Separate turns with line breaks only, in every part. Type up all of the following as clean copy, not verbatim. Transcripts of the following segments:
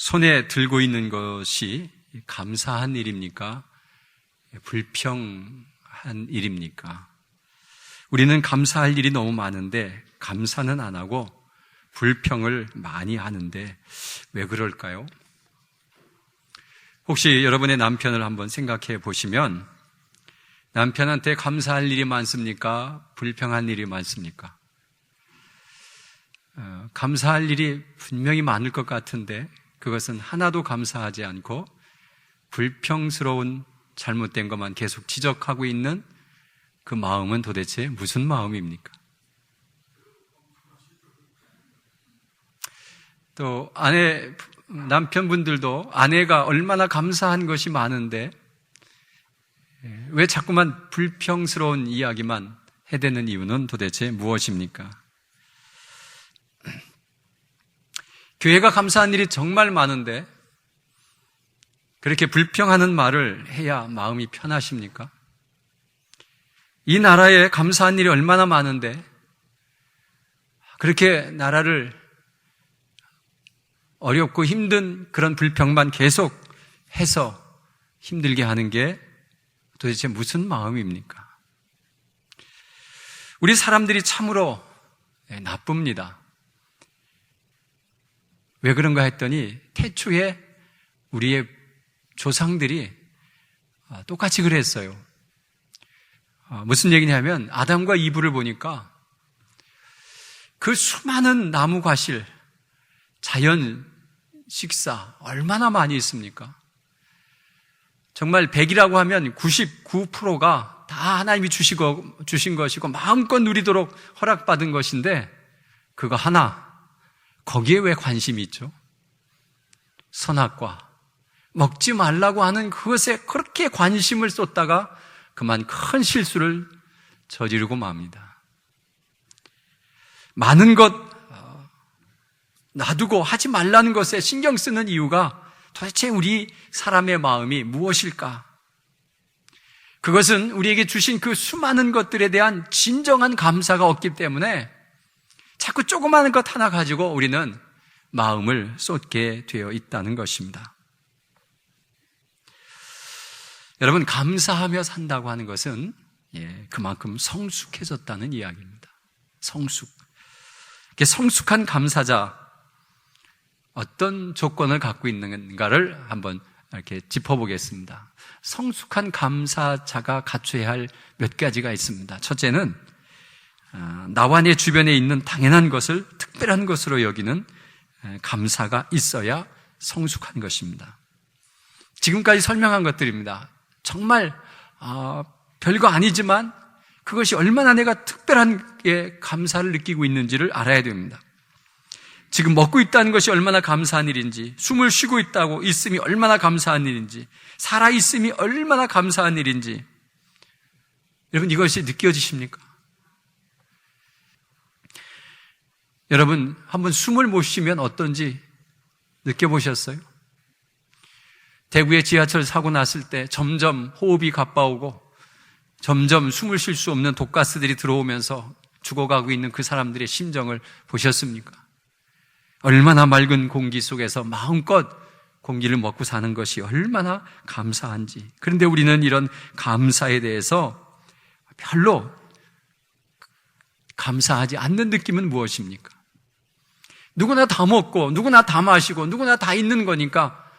손에 들고 있는 것이 감사한 일입니까? 불평한 일입니까? 우리는 감사할 일이 너무 많은데 감사는 안 하고 불평을 많이 하는데 왜 그럴까요? 혹시 여러분의 남편을 한번 생각해 보시면 남편한테 감사할 일이 많습니까? 불평한 일이 많습니까? 감사할 일이 분명히 많을 것 같은데 그것은 하나도 감사하지 않고 불평스러운 잘못된 것만 계속 지적하고 있는 그 마음은 도대체 무슨 마음입니까? 또 남편분들도 아내가 얼마나 감사한 것이 많은데 왜 자꾸만 불평스러운 이야기만 해대는 이유는 도대체 무엇입니까? 교회가 감사한 일이 정말 많은데 그렇게 불평하는 말을 해야 마음이 편하십니까? 이 나라에 감사한 일이 얼마나 많은데 그렇게 나라를 어렵고 힘든 그런 불평만 계속 해서 힘들게 하는 게 도대체 무슨 마음입니까? 우리 사람들이 참으로 나쁩니다. 왜 그런가 했더니 태초에 우리의 조상들이 똑같이 그랬어요. 무슨 얘기냐면 아담과 이브를 보니까 그 수많은 나무 과실, 자연 식사 얼마나 많이 있습니까? 정말 100이라고 하면 99%가 다 하나님이 주신 것이고 마음껏 누리도록 허락받은 것인데 그거 하나, 거기에 왜 관심이 있죠? 선악과 먹지 말라고 하는 그것에 그렇게 관심을 쏟다가 그만 큰 실수를 저지르고 맙니다. 많은 것 놔두고 하지 말라는 것에 신경 쓰는 이유가 도대체 우리 사람의 마음이 무엇일까? 그것은 우리에게 주신 그 수많은 것들에 대한 진정한 감사가 없기 때문에 자꾸 조그마한 것 하나 가지고 우리는 마음을 쏟게 되어 있다는 것입니다. 여러분, 감사하며 산다고 하는 것은 그만큼 성숙해졌다는 이야기입니다. 성숙한 감사자, 어떤 조건을 갖고 있는가를 한번 이렇게 짚어보겠습니다. 성숙한 감사자가 갖춰야 할 몇 가지가 있습니다. 첫째는 나와 내 주변에 있는 당연한 것을 특별한 것으로 여기는 감사가 있어야 성숙한 것입니다. 지금까지 설명한 것들입니다. 정말 별거 아니지만 그것이 얼마나 내가 특별한 감사를 느끼고 있는지를 알아야 됩니다. 지금 먹고 있다는 것이 얼마나 감사한 일인지, 숨을 쉬고 있다고 있음이 얼마나 감사한 일인지, 살아있음이 얼마나 감사한 일인지, 여러분 이것이 느껴지십니까? 여러분 한번 숨을 못 쉬면 어떤지 느껴보셨어요? 대구의 지하철 사고 났을 때 점점 호흡이 가빠오고 점점 숨을 쉴 수 없는 독가스들이 들어오면서 죽어가고 있는 그 사람들의 심정을 보셨습니까? 얼마나 맑은 공기 속에서 마음껏 공기를 먹고 사는 것이 얼마나 감사한지. 그런데 우리는 이런 감사에 대해서 별로 감사하지 않는 느낌은 무엇입니까? 누구나 다 먹고 누구나 다 마시고 누구나 다 있는 거니까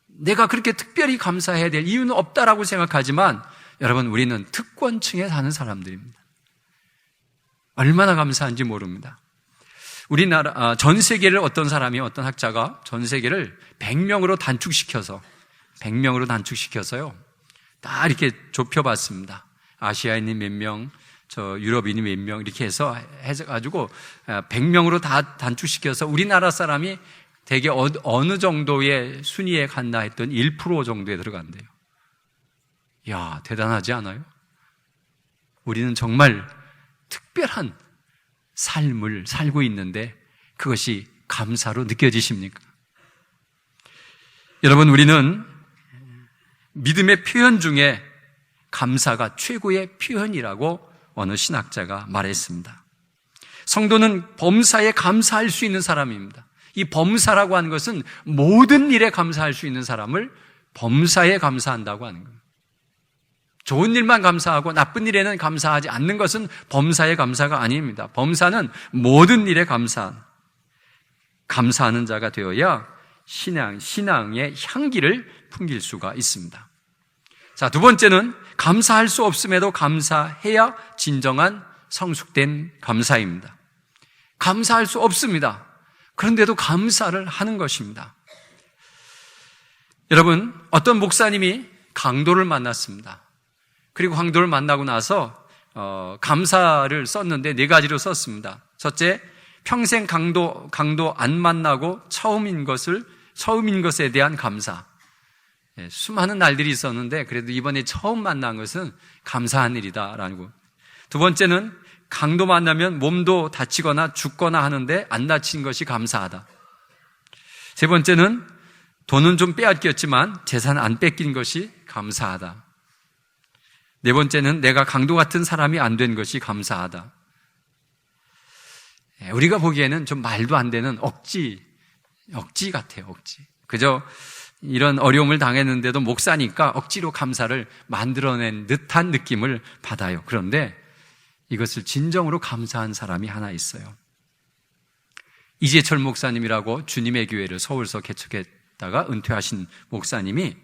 내가 그렇게 특별히 감사해야 될 이유는 없다라고 생각하지만 여러분, 우리는 특권층에 사는 사람들입니다. 얼마나 감사한지 모릅니다. 우리나라 전 세계를 어떤 학자가 전 세계를 100명으로 단축시켜서요 다 이렇게 좁혀봤습니다. 아시아인이 몇 명, 유럽인이 몇 명 이렇게 해가지고 100명으로 다 단축시켜서 우리나라 사람이 대개 어느 정도의 순위에 갔나 했던 1% 정도에 들어간대요. 이야, 대단하지 않아요? 우리는 정말 특별한 삶을 살고 있는데 그것이 감사로 느껴지십니까? 여러분, 우리는 믿음의 표현 중에 감사가 최고의 표현이라고 어느 신학자가 말했습니다. 성도는 범사에 감사할 수 있는 사람입니다. 이 범사라고 하는 것은 모든 일에 감사할 수 있는 사람을 범사에 감사한다고 하는 거예요. 좋은 일만 감사하고 나쁜 일에는 감사하지 않는 것은 범사의 감사가 아닙니다. 범사는 모든 일에 감사하는 자가 되어야 신앙의 향기를 풍길 수가 있습니다. 자, 두 번째는 감사할 수 없음에도 감사해야 진정한 성숙된 감사입니다. 감사할 수 없습니다. 그런데도 감사를 하는 것입니다. 여러분, 어떤 목사님이 강도를 만났습니다. 그리고 강도를 만나고 나서 감사를 썼는데 4가지로 썼습니다. 첫째, 평생 강도 안 만나고 처음인 것에 대한 감사. 수많은 날들이 있었는데 그래도 이번에 처음 만난 것은 감사한 일이다라고. 두 번째는 강도 만나면 몸도 다치거나 죽거나 하는데 안 다친 것이 감사하다. 세 번째는 돈은 좀 빼앗겼지만 재산 안 뺏긴 것이 감사하다. 네 번째는 내가 강도 같은 사람이 안 된 것이 감사하다. 우리가 보기에는 좀 말도 안 되는 억지 같아요, 억지. 그저 이런 어려움을 당했는데도 목사니까 억지로 감사를 만들어낸 듯한 느낌을 받아요. 그런데 이것을 진정으로 감사한 사람이 하나 있어요. 이재철 목사님이라고 주님의 교회를 서울서 개척했다가 은퇴하신 목사님이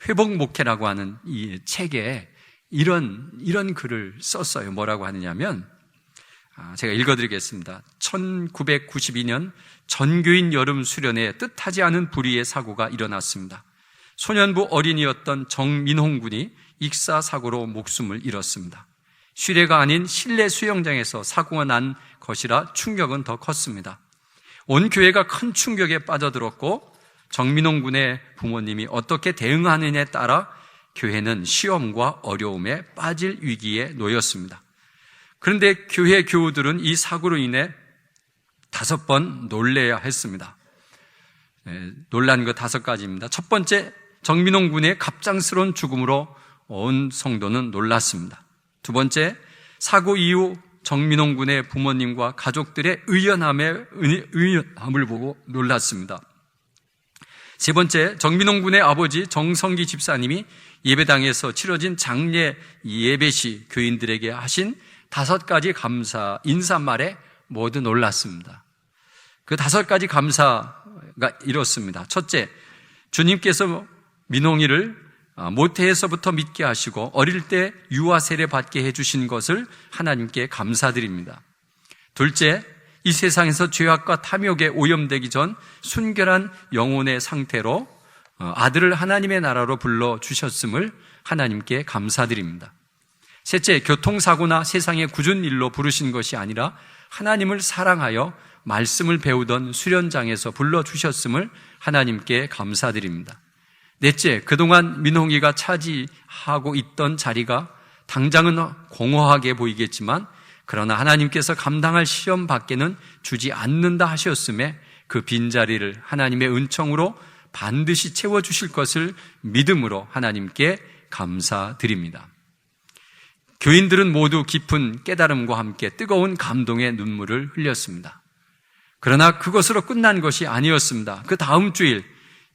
회복 목회라고 하는 이 책에 이런 글을 썼어요. 뭐라고 하느냐면, 제가 읽어드리겠습니다. 1992년 전교인 여름 수련회 뜻하지 않은 불의의 사고가 일어났습니다. 소년부 어린이였던 정민홍 군이 익사사고로 목숨을 잃었습니다. 실외가 아닌 실내 수영장에서 사고가 난 것이라 충격은 더 컸습니다. 온 교회가 큰 충격에 빠져들었고 정민홍 군의 부모님이 어떻게 대응하느냐에 따라 교회는 시험과 어려움에 빠질 위기에 놓였습니다. 그런데 교회 교우들은 이 사고로 인해 5번 놀래야 했습니다. 놀란 것 5가지입니다. 첫 번째, 정민홍 군의 갑작스러운 죽음으로 온 성도는 놀랐습니다. 두 번째, 사고 이후 정민홍 군의 부모님과 가족들의 의연함을 보고 놀랐습니다. 세 번째, 정민홍 군의 아버지 정성기 집사님이 예배당에서 치러진 장례 예배 시 교인들에게 하신 5가지 감사 인사말에 모두 놀랐습니다. 그 5가지 감사가 이렇습니다. 첫째, 주님께서 민홍이를 모태에서부터 믿게 하시고 어릴 때 유아 세례 받게 해주신 것을 하나님께 감사드립니다. 둘째, 이 세상에서 죄악과 탐욕에 오염되기 전 순결한 영혼의 상태로 아들을 하나님의 나라로 불러주셨음을 하나님께 감사드립니다. 셋째, 교통사고나 세상의 굳은 일로 부르신 것이 아니라 하나님을 사랑하여 말씀을 배우던 수련장에서 불러주셨음을 하나님께 감사드립니다. 넷째, 그동안 민홍이가 차지하고 있던 자리가 당장은 공허하게 보이겠지만 그러나 하나님께서 감당할 시험 밖에는 주지 않는다 하셨음에 그 빈자리를 하나님의 은총으로 반드시 채워주실 것을 믿음으로 하나님께 감사드립니다. 교인들은 모두 깊은 깨달음과 함께 뜨거운 감동의 눈물을 흘렸습니다. 그러나 그것으로 끝난 것이 아니었습니다. 그 다음 주일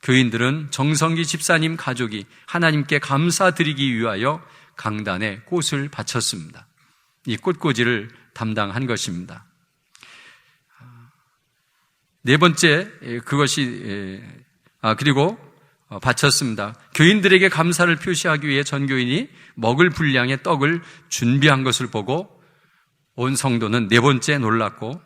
교인들은 정성기 집사님 가족이 하나님께 감사드리기 위하여 강단에 꽃을 바쳤습니다. 이 꽃꽂이를 담당한 것입니다. 네 번째, 그리고 바쳤습니다. 교인들에게 감사를 표시하기 위해 전교인이 먹을 분량의 떡을 준비한 것을 보고 온 성도는 네 번째 놀랐고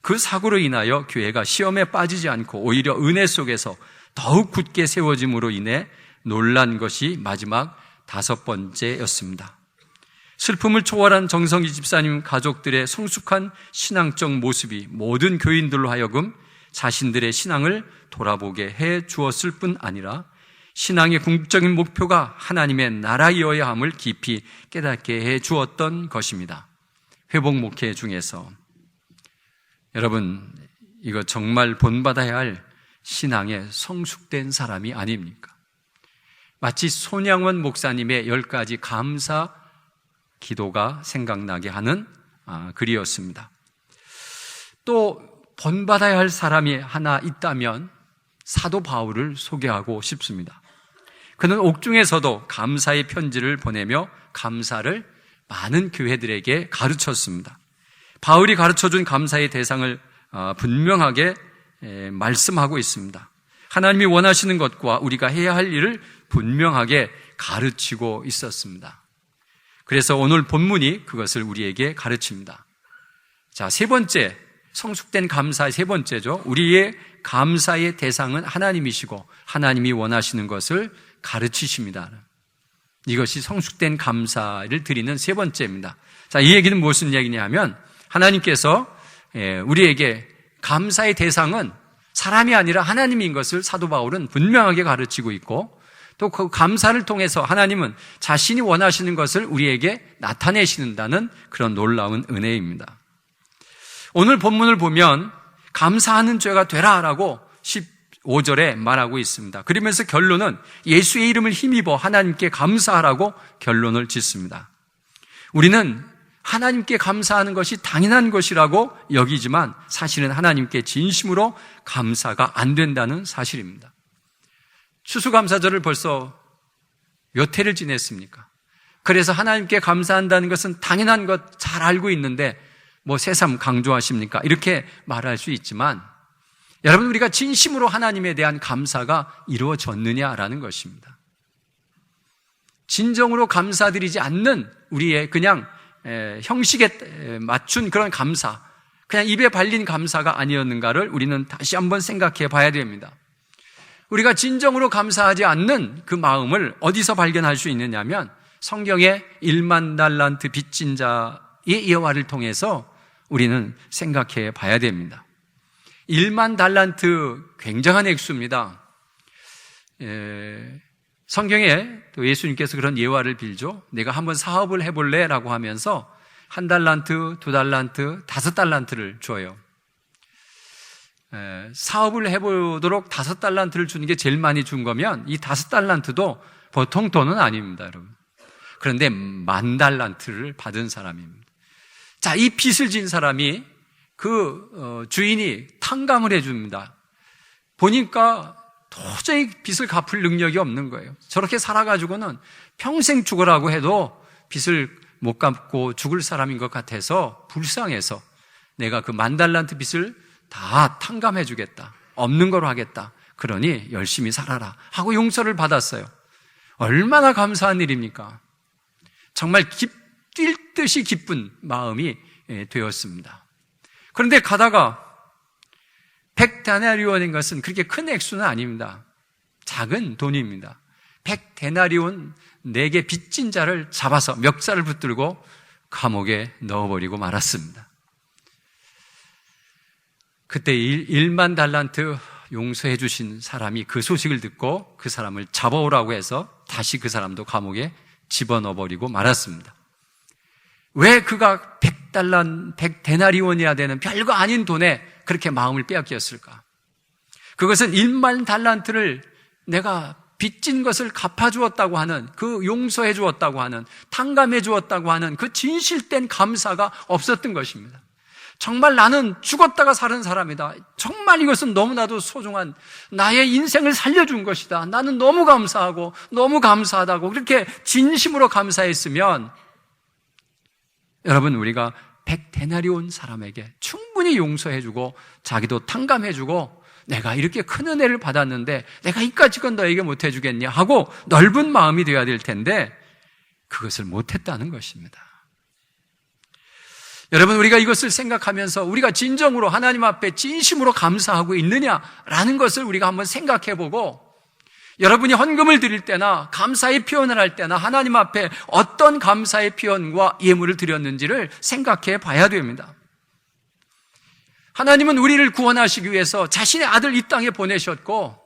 그 사고로 인하여 교회가 시험에 빠지지 않고 오히려 은혜 속에서 더욱 굳게 세워짐으로 인해 놀란 것이 마지막 5번째였습니다. 슬픔을 초월한 정성기 집사님 가족들의 성숙한 신앙적 모습이 모든 교인들로 하여금 자신들의 신앙을 돌아보게 해 주었을 뿐 아니라 신앙의 궁극적인 목표가 하나님의 나라이어야 함을 깊이 깨닫게 해 주었던 것입니다. 회복 목회 중에서 여러분, 이거 정말 본받아야 할 신앙의 성숙된 사람이 아닙니까? 마치 손양원 목사님의 10가지 감사 기도가 생각나게 하는 글이었습니다. 또 본받아야 할 사람이 하나 있다면 사도 바울을 소개하고 싶습니다. 그는 옥중에서도 감사의 편지를 보내며 감사를 많은 교회들에게 가르쳤습니다. 바울이 가르쳐준 감사의 대상을 분명하게 말씀하고 있습니다. 하나님이 원하시는 것과 우리가 해야 할 일을 분명하게 가르치고 있었습니다. 그래서 오늘 본문이 그것을 우리에게 가르칩니다. 자, 세 번째, 성숙된 감사의 세 번째죠. 우리의 감사의 대상은 하나님이시고 하나님이 원하시는 것을 가르치십니다. 이것이 성숙된 감사를 드리는 세 번째입니다. 자, 이 얘기는 무슨 얘기냐면 하나님께서 우리에게 감사의 대상은 사람이 아니라 하나님인 것을 사도 바울은 분명하게 가르치고 있고, 또 그 감사를 통해서 하나님은 자신이 원하시는 것을 우리에게 나타내시는다는 그런 놀라운 은혜입니다. 오늘 본문을 보면 감사하는 죄가 되라라고 15절에 말하고 있습니다. 그러면서 결론은 예수의 이름을 힘입어 하나님께 감사하라고 결론을 짓습니다. 우리는 하나님께 감사하는 것이 당연한 것이라고 여기지만 사실은 하나님께 진심으로 감사가 안 된다는 사실입니다. 추수감사절을 벌써 몇 해를 지냈습니까? 그래서 하나님께 감사한다는 것은 당연한 것 잘 알고 있는데 뭐 새삼 강조하십니까? 이렇게 말할 수 있지만 여러분, 우리가 진심으로 하나님에 대한 감사가 이루어졌느냐라는 것입니다. 진정으로 감사드리지 않는 우리의 그냥 형식에 맞춘 그런 감사, 그냥 입에 발린 감사가 아니었는가를 우리는 다시 한번 생각해 봐야 됩니다. 우리가 진정으로 감사하지 않는 그 마음을 어디서 발견할 수 있느냐면 성경의 1만 달란트 빚진 자의 예화를 통해서 우리는 생각해 봐야 됩니다. 1만 달란트 굉장한 액수입니다. 성경에 또 예수님께서 그런 예화를 빌죠. 내가 한번 사업을 해볼래? 라고 하면서 1달란트, 2달란트, 5달란트를 줘요. 사업을 해보도록 5달란트를 주는 게 제일 많이 준 거면 이 5달란트도 보통 돈은 아닙니다, 여러분. 그런데 10,000달란트를 받은 사람입니다. 자, 이 빚을 진 사람이 주인이 탕감을 해줍니다. 보니까 도저히 빚을 갚을 능력이 없는 거예요. 저렇게 살아가지고는 평생 죽으라고 해도 빚을 못 갚고 죽을 사람인 것 같아서 불쌍해서 내가 그 10,000달란트 빚을 다 탕감해 주겠다. 없는 거로 하겠다. 그러니 열심히 살아라 하고 용서를 받았어요. 얼마나 감사한 일입니까? 정말 뛸 듯이 기쁜 마음이 되었습니다. 그런데 가다가 100데나리온인 것은 그렇게 큰 액수는 아닙니다. 작은 돈입니다. 100데나리온 4개 빚진 자를 잡아서 멱살을 붙들고 감옥에 넣어버리고 말았습니다. 그때 1만 달란트 용서해 주신 사람이 그 소식을 듣고 그 사람을 잡아오라고 해서 다시 그 사람도 감옥에 집어넣어버리고 말았습니다. 왜 그가 100데나리온이나 되는 별거 아닌 돈에 그렇게 마음을 빼앗겼을까? 그것은 1만 달란트를 내가 빚진 것을 갚아주었다고 하는, 그 용서해 주었다고 하는, 탕감해 주었다고 하는 그 진실된 감사가 없었던 것입니다. 정말 나는 죽었다가 사는 사람이다. 정말 이것은 너무나도 소중한 나의 인생을 살려준 것이다. 나는 너무 감사하고 너무 감사하다고 그렇게 진심으로 감사했으면 여러분, 우리가 100데나리온 사람에게 충분히 용서해주고 자기도 탕감해주고 내가 이렇게 큰 은혜를 받았는데 내가 이까짓 건 너에게 못해주겠냐 하고 넓은 마음이 되어야 될 텐데 그것을 못했다는 것입니다. 여러분, 우리가 이것을 생각하면서 우리가 진정으로 하나님 앞에 진심으로 감사하고 있느냐라는 것을 우리가 한번 생각해보고 여러분이 헌금을 드릴 때나 감사의 표현을 할 때나 하나님 앞에 어떤 감사의 표현과 예물을 드렸는지를 생각해 봐야 됩니다. 하나님은 우리를 구원하시기 위해서 자신의 아들 이 땅에 보내셨고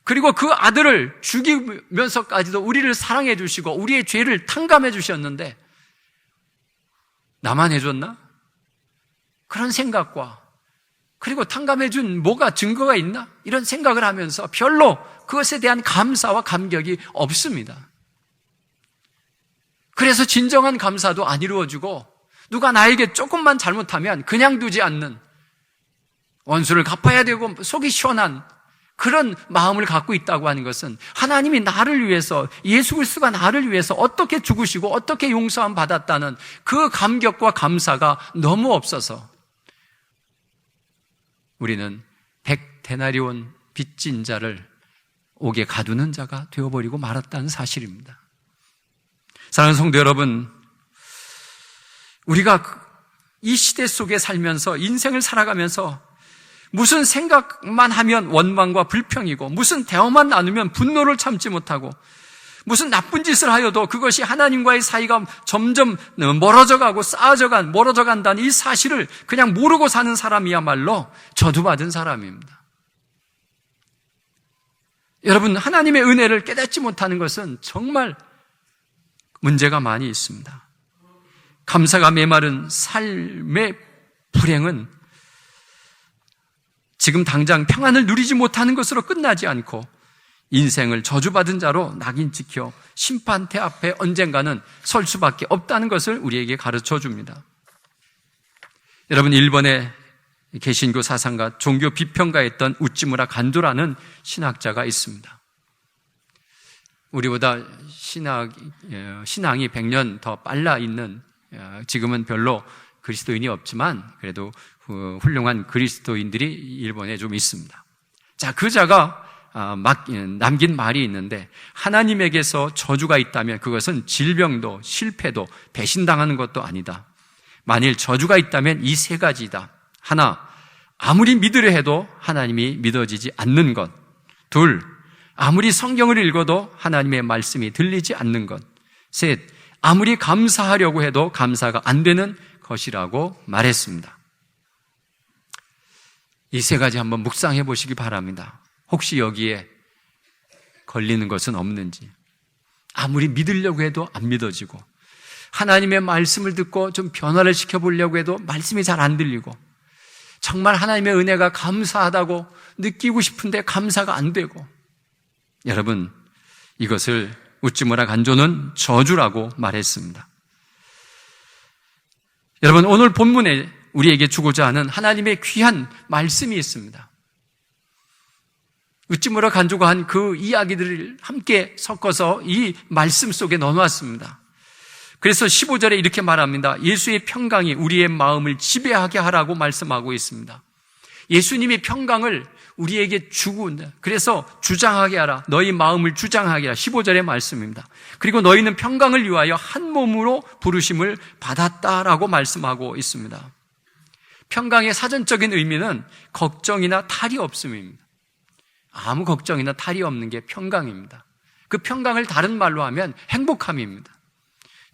그리고 그 아들을 죽이면서까지도 우리를 사랑해 주시고 우리의 죄를 탕감해 주셨는데 나만 해줬나? 그런 생각과 그리고 탕감해 준 뭐가 증거가 있나? 이런 생각을 하면서 별로 그것에 대한 감사와 감격이 없습니다. 그래서 진정한 감사도 안 이루어지고 누가 나에게 조금만 잘못하면 그냥 두지 않는 원수를 갚아야 되고 속이 시원한 그런 마음을 갖고 있다고 하는 것은 하나님이 나를 위해서, 예수 그리스도가 나를 위해서 어떻게 죽으시고 어떻게 용서함 받았다는 그 감격과 감사가 너무 없어서 우리는 100데나리온 빚진 자를 옥에 가두는 자가 되어버리고 말았다는 사실입니다. 사랑하는 성도 여러분, 우리가 이 시대 속에 살면서 인생을 살아가면서 무슨 생각만 하면 원망과 불평이고, 무슨 대화만 나누면 분노를 참지 못하고, 무슨 나쁜 짓을 하여도 그것이 하나님과의 사이가 점점 멀어져 간다는 이 사실을 그냥 모르고 사는 사람이야말로 저주받은 사람입니다. 여러분, 하나님의 은혜를 깨닫지 못하는 것은 정말 문제가 많이 있습니다. 감사가 메마른 삶의 불행은 지금 당장 평안을 누리지 못하는 것으로 끝나지 않고 인생을 저주받은 자로 낙인 찍혀 심판대 앞에 언젠가는 설 수밖에 없다는 것을 우리에게 가르쳐 줍니다. 여러분, 일본의 개신교 사상가, 종교 비평가였던 우찌무라 간조라는 신학자가 있습니다. 우리보다 신앙이 100년 더 빨라 있는, 지금은 별로 그리스도인이 없지만 그래도 훌륭한 그리스도인들이 일본에 좀 있습니다. 자, 그 자가 남긴 말이 있는데, 하나님에게서 저주가 있다면 그것은 질병도 실패도 배신당하는 것도 아니다. 만일 저주가 있다면 이 세 가지다. 하나, 아무리 믿으려 해도 하나님이 믿어지지 않는 것. 둘, 아무리 성경을 읽어도 하나님의 말씀이 들리지 않는 것. 셋, 아무리 감사하려고 해도 감사가 안 되는 것이라고 말했습니다. 이 세 가지 한번 묵상해 보시기 바랍니다. 혹시 여기에 걸리는 것은 없는지, 아무리 믿으려고 해도 안 믿어지고, 하나님의 말씀을 듣고 좀 변화를 시켜보려고 해도 말씀이 잘 안 들리고, 정말 하나님의 은혜가 감사하다고 느끼고 싶은데 감사가 안 되고, 여러분, 이것을 우찌무라 간조는 저주라고 말했습니다. 여러분, 오늘 본문에 우리에게 주고자 하는 하나님의 귀한 말씀이 있습니다. 우찌무라 간조가 한 그 이야기들을 함께 섞어서 이 말씀 속에 넣어놨습니다. 그래서 15절에 이렇게 말합니다. 예수의 평강이 우리의 마음을 지배하게 하라고 말씀하고 있습니다. 예수님이 평강을 우리에게 주고, 그래서 주장하게 하라. 너희 마음을 주장하게 하라. 15절의 말씀입니다. 그리고 너희는 평강을 위하여 한 몸으로 부르심을 받았다라고 말씀하고 있습니다. 평강의 사전적인 의미는 걱정이나 탈이 없음입니다. 아무 걱정이나 탈이 없는 게 평강입니다. 그 평강을 다른 말로 하면 행복함입니다.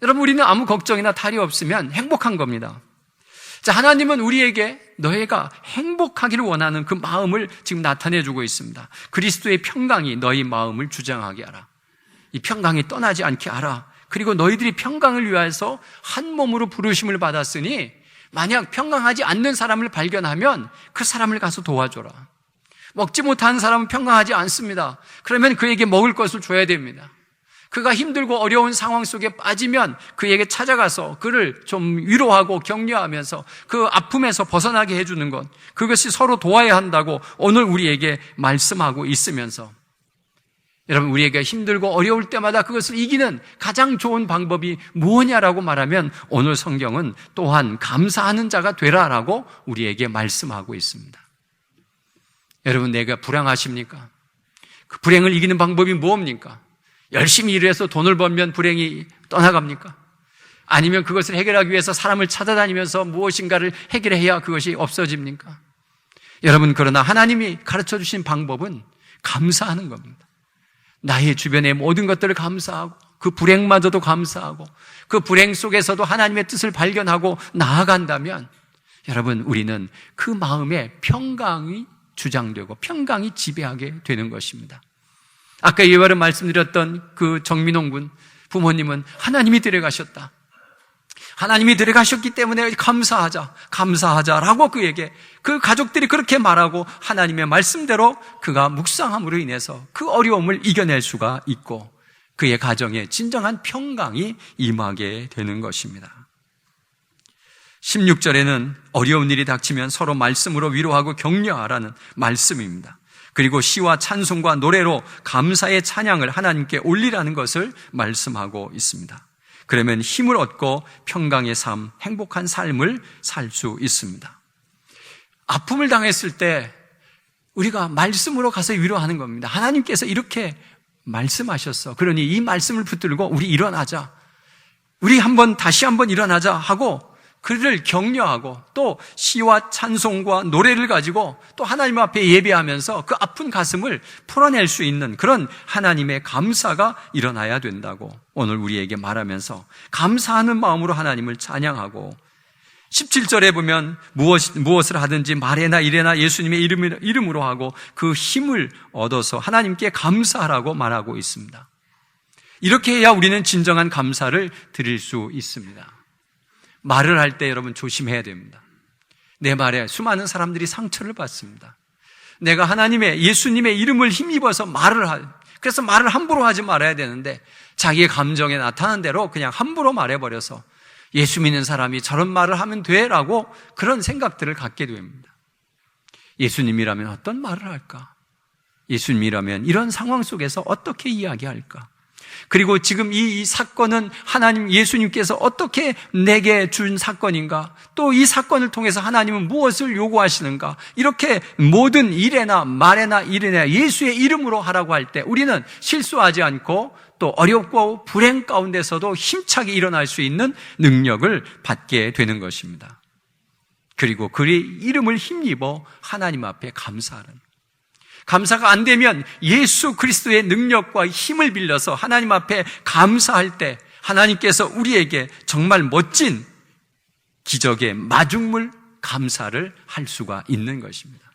여러분, 우리는 아무 걱정이나 탈이 없으면 행복한 겁니다. 자, 하나님은 우리에게 너희가 행복하기를 원하는 그 마음을 지금 나타내주고 있습니다. 그리스도의 평강이 너희 마음을 주장하게 하라. 이 평강이 떠나지 않게 하라. 그리고 너희들이 평강을 위하여서 한 몸으로 부르심을 받았으니 만약 평강하지 않는 사람을 발견하면 그 사람을 가서 도와줘라. 먹지 못하는 사람은 평강하지 않습니다. 그러면 그에게 먹을 것을 줘야 됩니다. 그가 힘들고 어려운 상황 속에 빠지면 그에게 찾아가서 그를 좀 위로하고 격려하면서 그 아픔에서 벗어나게 해주는 것, 그것이 서로 도와야 한다고 오늘 우리에게 말씀하고 있으면서, 여러분, 우리에게 힘들고 어려울 때마다 그것을 이기는 가장 좋은 방법이 무엇이냐라고 말하면 오늘 성경은 또한 감사하는 자가 되라라고 우리에게 말씀하고 있습니다. 여러분, 내가 불행하십니까? 그 불행을 이기는 방법이 무엇입니까? 열심히 일해서 돈을 벌면 불행이 떠나갑니까? 아니면 그것을 해결하기 위해서 사람을 찾아다니면서 무엇인가를 해결해야 그것이 없어집니까? 여러분, 그러나 하나님이 가르쳐 주신 방법은 감사하는 겁니다. 나의 주변의 모든 것들을 감사하고, 그 불행마저도 감사하고, 그 불행 속에서도 하나님의 뜻을 발견하고 나아간다면, 여러분, 우리는 그 마음에 평강이 주장되고 평강이 지배하게 되는 것입니다. 아까 예화를 말씀드렸던 그 정민홍 군 부모님은 하나님이 데려가셨다. 하나님이 데려가셨기 때문에 감사하자라고 그에게, 그 가족들이 그렇게 말하고 하나님의 말씀대로 그가 묵상함으로 인해서 그 어려움을 이겨낼 수가 있고 그의 가정에 진정한 평강이 임하게 되는 것입니다. 16절에는 어려운 일이 닥치면 서로 말씀으로 위로하고 격려하라는 말씀입니다. 그리고 시와 찬송과 노래로 감사의 찬양을 하나님께 올리라는 것을 말씀하고 있습니다. 그러면 힘을 얻고 평강의 삶, 행복한 삶을 살 수 있습니다. 아픔을 당했을 때 우리가 말씀으로 가서 위로하는 겁니다. 하나님께서 이렇게 말씀하셨어. 그러니 이 말씀을 붙들고 우리 일어나자. 우리 다시 한번 일어나자 하고 그를 격려하고 또 시와 찬송과 노래를 가지고 또 하나님 앞에 예배하면서 그 아픈 가슴을 풀어낼 수 있는 그런 하나님의 감사가 일어나야 된다고 오늘 우리에게 말하면서 감사하는 마음으로 하나님을 찬양하고 17절에 보면 무엇을 하든지 말에나 일에나 예수님의 이름으로 하고 그 힘을 얻어서 하나님께 감사하라고 말하고 있습니다. 이렇게 해야 우리는 진정한 감사를 드릴 수 있습니다. 말을 할 때 여러분 조심해야 됩니다. 내 말에 수많은 사람들이 상처를 받습니다. 내가 예수님의 이름을 힘입어서 그래서 말을 함부로 하지 말아야 되는데 자기의 감정에 나타난 대로 그냥 함부로 말해버려서 예수 믿는 사람이 저런 말을 하면 돼라고 그런 생각들을 갖게 됩니다. 예수님이라면 어떤 말을 할까? 예수님이라면 이런 상황 속에서 어떻게 이야기할까? 그리고 지금 이 사건은 예수님께서 어떻게 내게 준 사건인가? 또 이 사건을 통해서 하나님은 무엇을 요구하시는가? 이렇게 모든 일에나 말에나 일에나 예수의 이름으로 하라고 할 때 우리는 실수하지 않고 또 어렵고 불행 가운데서도 힘차게 일어날 수 있는 능력을 받게 되는 것입니다. 그리고 그의 이름을 힘입어 하나님 앞에 감사하는, 감사가 안 되면 예수 그리스도의 능력과 힘을 빌려서 하나님 앞에 감사할 때 하나님께서 우리에게 정말 멋진 기적의 마중물 감사를 할 수가 있는 것입니다.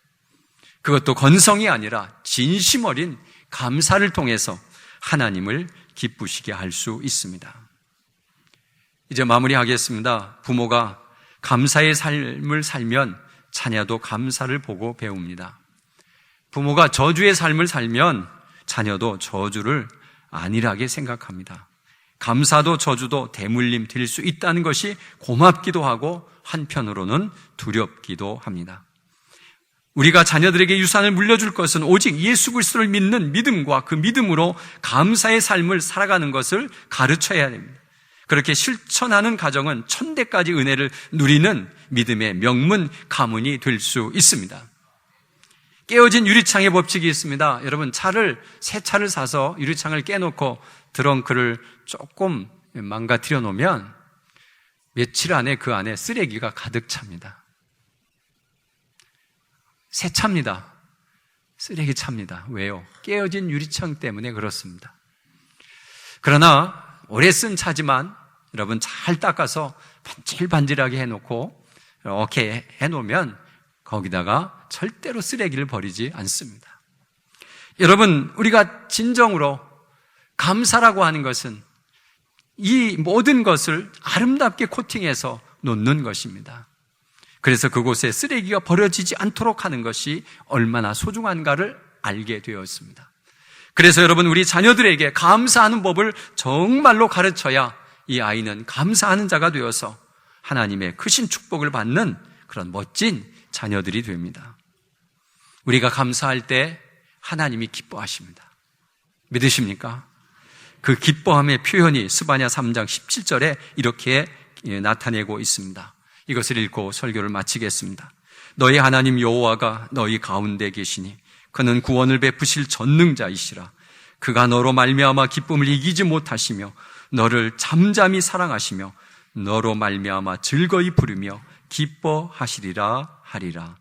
그것도 건성이 아니라 진심 어린 감사를 통해서 하나님을 기쁘시게 할 수 있습니다. 이제 마무리하겠습니다. 부모가 감사의 삶을 살면 자녀도 감사를 보고 배웁니다. 부모가 저주의 삶을 살면 자녀도 저주를 안일하게 생각합니다. 감사도 저주도 대물림 될 수 있다는 것이 고맙기도 하고 한편으로는 두렵기도 합니다. 우리가 자녀들에게 유산을 물려줄 것은 오직 예수 그리스도를 믿는 믿음과 그 믿음으로 감사의 삶을 살아가는 것을 가르쳐야 됩니다. 그렇게 실천하는 가정은 천대까지 은혜를 누리는 믿음의 명문 가문이 될 수 있습니다. 깨어진 유리창의 법칙이 있습니다. 여러분, 새 차를 사서 유리창을 깨놓고 트렁크를 조금 망가뜨려 놓으면 며칠 안에 그 안에 쓰레기가 가득 찹니다. 새 차입니다. 쓰레기 차입니다. 왜요? 깨어진 유리창 때문에 그렇습니다. 그러나 오래 쓴 차지만 여러분 잘 닦아서 반질반질하게 해놓고 이렇게 해놓으면 거기다가 절대로 쓰레기를 버리지 않습니다. 여러분, 우리가 진정으로 감사라고 하는 것은 이 모든 것을 아름답게 코팅해서 놓는 것입니다. 그래서 그곳에 쓰레기가 버려지지 않도록 하는 것이 얼마나 소중한가를 알게 되었습니다. 그래서 여러분, 우리 자녀들에게 감사하는 법을 정말로 가르쳐야 이 아이는 감사하는 자가 되어서 하나님의 크신 축복을 받는 그런 멋진 자녀들이 됩니다. 우리가 감사할 때 하나님이 기뻐하십니다. 믿으십니까? 그 기뻐함의 표현이 스바냐 3장 17절에 이렇게 나타내고 있습니다. 이것을 읽고 설교를 마치겠습니다. 너희 하나님 여호와가 너희 가운데 계시니 그는 구원을 베푸실 전능자이시라. 그가 너로 말미암아 기쁨을 이기지 못하시며 너를 잠잠히 사랑하시며 너로 말미암아 즐거이 부르며 기뻐하시리라 하리라.